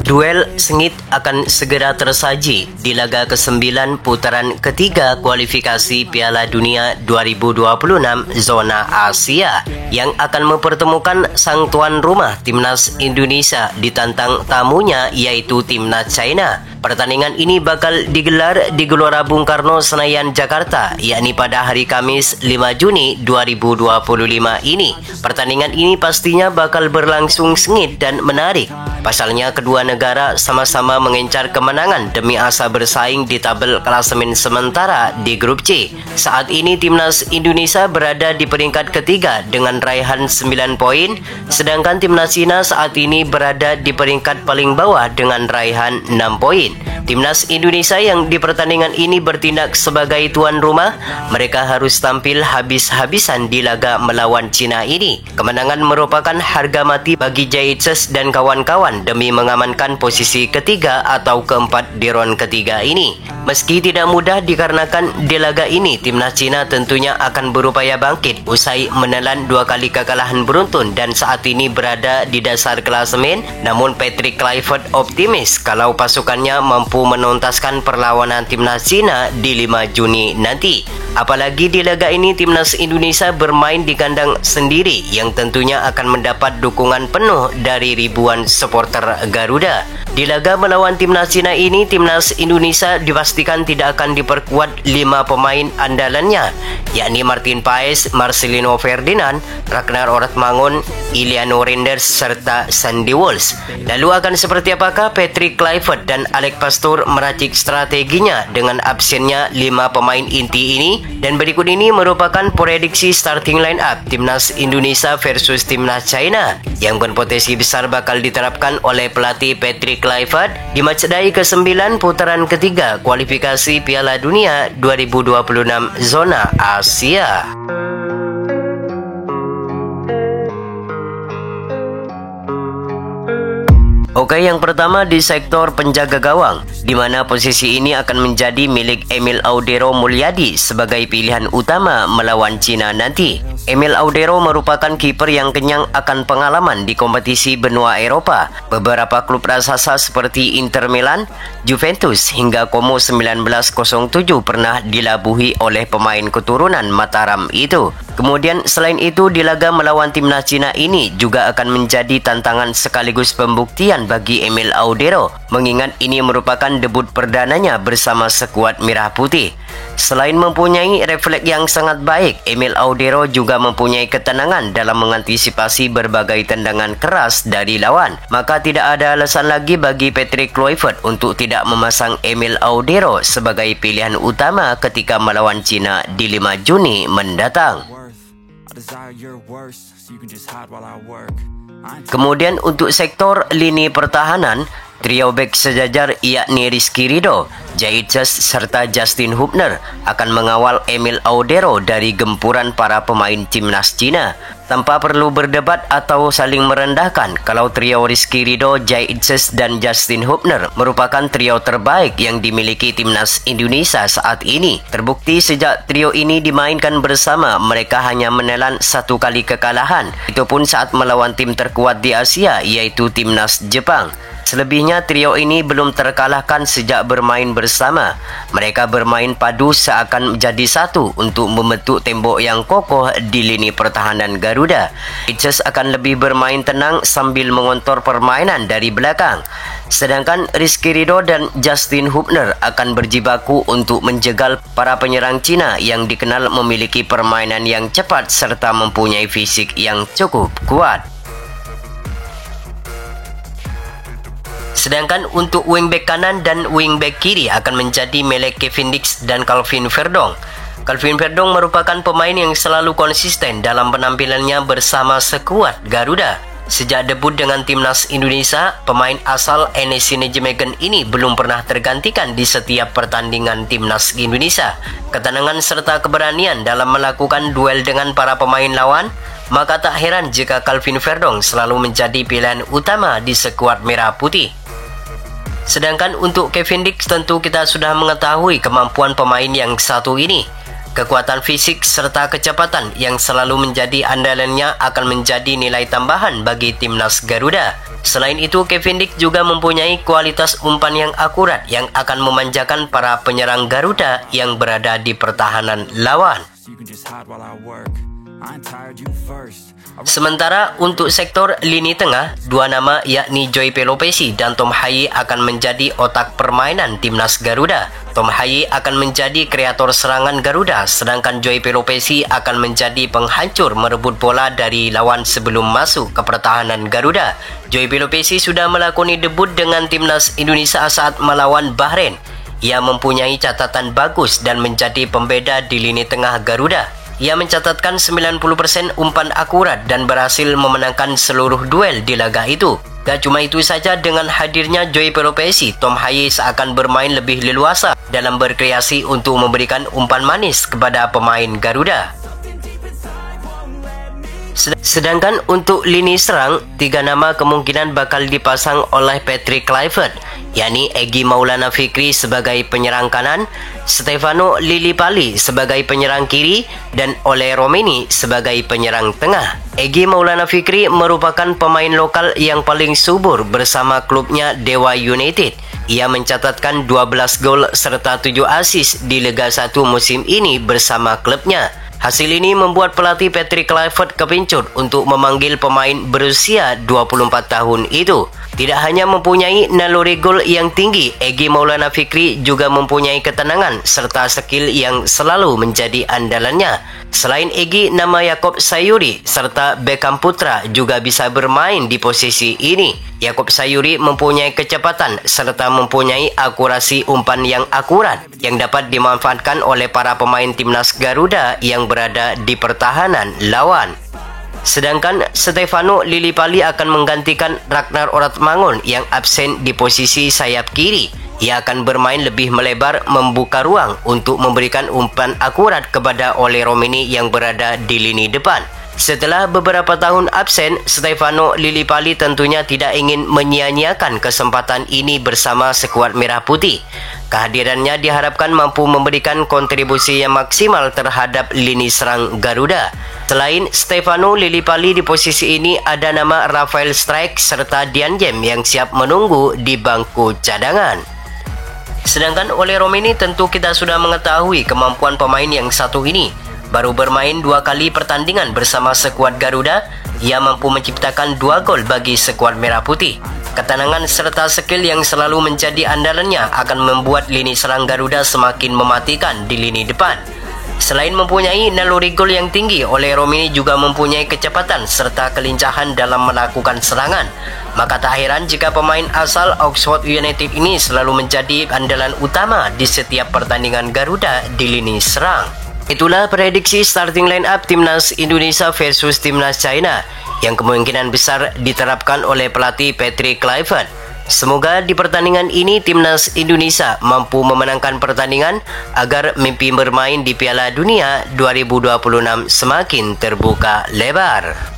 Duel sengit akan segera tersaji di laga ke-9 putaran ketiga kualifikasi Piala Dunia 2026 zona Asia yang akan mempertemukan sang tuan rumah Timnas Indonesia ditantang tamunya yaitu Timnas China. Pertandingan ini bakal digelar di Gelora Bung Karno, Senayan, Jakarta, yakni pada hari Kamis 5 Juni 2025 ini. Pertandingan ini pastinya bakal berlangsung sengit dan menarik. Pasalnya kedua negara sama-sama mengincar kemenangan demi asa bersaing di tabel klasemen sementara di grup C. Saat ini Timnas Indonesia berada di peringkat ketiga dengan raihan 9 poin, sedangkan Timnas China saat ini berada di peringkat paling bawah dengan raihan 6 poin. Timnas Indonesia yang di pertandingan ini bertindak sebagai tuan rumah, mereka harus tampil habis-habisan di laga melawan Cina ini. Kemenangan merupakan harga mati bagi Jaitses dan kawan-kawan demi mengamankan posisi ketiga atau keempat di ron ketiga ini. Meski tidak mudah dikarenakan di laga ini Timnas Cina tentunya akan berupaya bangkit usai menelan 2 kali kekalahan beruntun dan saat ini berada di dasar klasemen. Namun Patrick Kluivert optimis kalau pasukannya mampu menuntaskan perlawanan Timnas Cina di 5 Juni nanti. Apalagi di laga ini Timnas Indonesia bermain di kandang sendiri yang tentunya akan mendapat dukungan penuh dari ribuan supporter Garuda. Di laga melawan Timnas Cina ini, Timnas Indonesia dipastikan tidak akan diperkuat 5 pemain andalannya, yakni Martin Paes, Marcelino Ferdinand, Ragnar Oratmangun, Iliano Renders, serta Sandy Walsh. Lalu akan seperti apakah Patrick Kluivert dan Alex Pastor meracik strateginya dengan absennya 5 pemain inti ini? Dan berikut ini merupakan prediksi starting line up Timnas Indonesia versus Timnas China yang berpotensi besar bakal diterapkan oleh pelatih Patrick Kluivert di matchday ke-9 putaran ketiga kualifikasi Piala Dunia 2026 zona Asia. Oke, yang pertama di sektor penjaga gawang, di mana posisi ini akan menjadi milik Emil Audero Mulyadi sebagai pilihan utama melawan Cina nanti. Emil Audero merupakan kiper yang kenyang akan pengalaman di kompetisi benua Eropa. Beberapa klub raksasa seperti Inter Milan, Juventus hingga Como 1907 pernah dilabuhi oleh pemain keturunan Mataram itu. Kemudian selain itu di laga melawan Timnas Cina ini juga akan menjadi tantangan sekaligus pembuktian bagi Emil Audero, mengingat ini merupakan debut perdananya bersama skuad Merah Putih. Selain mempunyai refleks yang sangat baik, Emil Audero juga mempunyai ketenangan dalam mengantisipasi berbagai tendangan keras dari lawan. Maka tidak ada alasan lagi bagi Patrick Kluivert untuk tidak memasang Emil Audero sebagai pilihan utama ketika melawan Cina di 5 Juni mendatang. Kemudian untuk sektor lini pertahanan, trio bek sejajar yakni Rizky Ridho, Jaitses serta Justin Hubner akan mengawal Emil Audero dari gempuran para pemain Timnas Cina. Tanpa perlu berdebat atau saling merendahkan kalau trio Rizky Ridho, Jaitses dan Justin Hubner merupakan trio terbaik yang dimiliki Timnas Indonesia saat ini. Terbukti sejak trio ini dimainkan bersama, mereka hanya menelan 1 kali kekalahan. Itu pun saat melawan tim terkuat di Asia yaitu Timnas Jepang. Selebihnya trio ini belum terkalahkan sejak bermain bersama. Mereka bermain padu seakan menjadi satu untuk membentuk tembok yang kokoh di lini pertahanan Garuda. Jaitses akan lebih bermain tenang sambil mengontor permainan dari belakang. Sedangkan Rizky Ridho dan Justin Hubner akan berjibaku untuk menjegal para penyerang Cina yang dikenal memiliki permainan yang cepat serta mempunyai fisik yang cukup kuat. Sedangkan untuk wingback kanan dan wingback kiri akan menjadi Melek Cavendish dan Calvin Verdong. Calvin Verdong merupakan pemain yang selalu konsisten dalam penampilannya bersama skuad Garuda. Sejak debut dengan Timnas Indonesia, pemain asal NEC Nijmegen ini belum pernah tergantikan di setiap pertandingan Timnas Indonesia. Ketenangan serta keberanian dalam melakukan duel dengan para pemain lawan, maka tak heran jika Calvin Verdong selalu menjadi pilihan utama di skuad Merah Putih. Sedangkan untuk Cavendish tentu kita sudah mengetahui kemampuan pemain yang satu ini. kekuatan fisik serta kecepatan yang selalu menjadi andalannya akan menjadi nilai tambahan bagi timnas Garuda. Selain itu, Kevin Dick juga mempunyai kualitas umpan yang akurat yang akan memanjakan para penyerang Garuda yang berada di pertahanan lawan. Sementara untuk sektor lini tengah, dua nama yakni Joy Pelopesi dan Tom Haye akan menjadi otak permainan timnas Garuda. Tom Haye akan menjadi kreator serangan Garuda, sedangkan Joy Pelopesi akan menjadi penghancur merebut bola dari lawan sebelum masuk ke pertahanan Garuda. Joy Pelopesi sudah melakoni debut dengan timnas Indonesia saat melawan Bahrain. Ia mempunyai catatan bagus dan menjadi pembeda di lini tengah Garuda. Ia mencatatkan 90% umpan akurat dan berhasil memenangkan seluruh duel di laga itu. Gak cuma itu saja, dengan hadirnya Joy Pelopesi, Tom Haye seakan bermain lebih leluasa dalam berkreasi untuk memberikan umpan manis kepada pemain Garuda. Sedangkan untuk lini serang, 3 nama kemungkinan bakal dipasang oleh Patrick Kluivert, yakni Egy Maulana Fikri sebagai penyerang kanan, Stefano Lillipali sebagai penyerang kiri, dan Ole Romeni sebagai penyerang tengah. Egy Maulana Fikri merupakan pemain lokal yang paling subur bersama klubnya Dewa United. Ia mencatatkan 12 gol serta 7 assist di Liga 1 musim ini bersama klubnya. Hasil ini membuat pelatih Patrick Kluivert kepincut untuk memanggil pemain berusia 24 tahun itu. Tidak hanya mempunyai naluri gol yang tinggi, Egy Maulana Fikri juga mempunyai ketenangan serta skill yang selalu menjadi andalannya. Selain Egy, nama Yaakob Sayuri serta Beckham Putra juga bisa bermain di posisi ini. Yaakob Sayuri mempunyai kecepatan serta mempunyai akurasi umpan yang akurat yang dapat dimanfaatkan oleh para pemain timnas Garuda yang berada di pertahanan lawan. Sedangkan Stefano Lillipali akan menggantikan Ragnar Oratmangun yang absen di posisi sayap kiri. Ia akan bermain lebih melebar, membuka ruang untuk memberikan umpan akurat kepada Ole Romeni yang berada di lini depan. Setelah beberapa tahun absen, Stefano Lillipali tentunya tidak ingin menyia-nyiakan kesempatan ini bersama skuad Merah Putih. Kehadirannya diharapkan mampu memberikan kontribusi yang maksimal terhadap lini serang Garuda. Selain Stefano Lillipali, di posisi ini ada nama Rafael Strijk serta Dian Jem yang siap menunggu di bangku cadangan. Sedangkan Ole Romeni tentu kita sudah mengetahui kemampuan pemain yang satu ini. Baru bermain 2 kali pertandingan bersama skuad Garuda, ia mampu menciptakan 2 gol bagi skuad Merah Putih. Ketenangan serta skill yang selalu menjadi andalannya akan membuat lini serang Garuda semakin mematikan di lini depan. Selain mempunyai naluri gol yang tinggi, Ole Romeni juga mempunyai kecepatan serta kelincahan dalam melakukan serangan. Maka tak heran jika pemain asal Oxford United ini selalu menjadi andalan utama di setiap pertandingan Garuda di lini serang. Itulah prediksi starting line up timnas Indonesia versus timnas China yang kemungkinan besar diterapkan oleh pelatih Patrick Kluivert. Semoga di pertandingan ini timnas Indonesia mampu memenangkan pertandingan agar mimpi bermain di Piala Dunia 2026 semakin terbuka lebar.